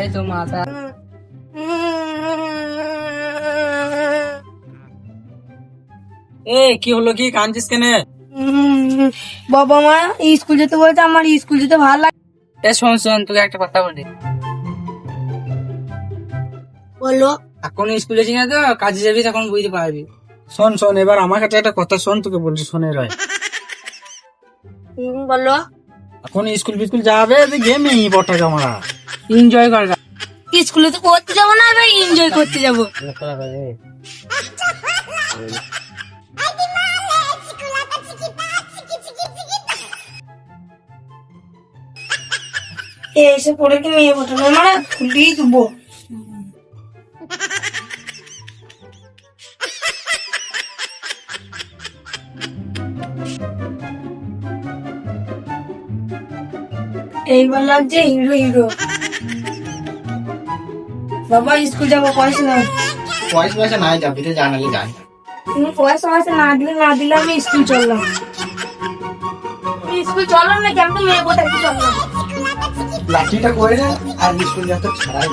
এই তো মাথা। এই কি হলো, কি কাঁদছিস কেন? বাবা মা স্কুল যেতে বলছে, আমার স্কুল যেতে ভালো লাগে। এ শোন শোন, তোকে একটা কথা বলি। বলো। এখন স্কুল যাচ্ছি না তো, কাজে যাবি তখন বুঝতে পারবি। শোন শোন, এবার আমার কাছে একটা কথা শোন, তোকে বলছি শোনে রয়। বলো। এখন স্কুল ফিস্কুল যাবে, গেম নেই বটা জামারা। এনজয় কর। স্কুলে তো করতে যাবো না, এবার এনজয় করতে যাবো। এসে পড়ে কি মেয়ে বটে মানে খুলেই দেবো। এইবার লাগছে হিরো হিরো। বাবা স্কুল যাবো, পয়সা দাও। পয়সা নাই, যাবি তো জানালে যাই। তুমি পয়সা না দিলে আমি স্কুল চললাম। স্কুল চললাম না, কেমন মেয়ে কোথায় চললাম। লাঠিটা করে আর স্কুল যাতে ছাড়াই।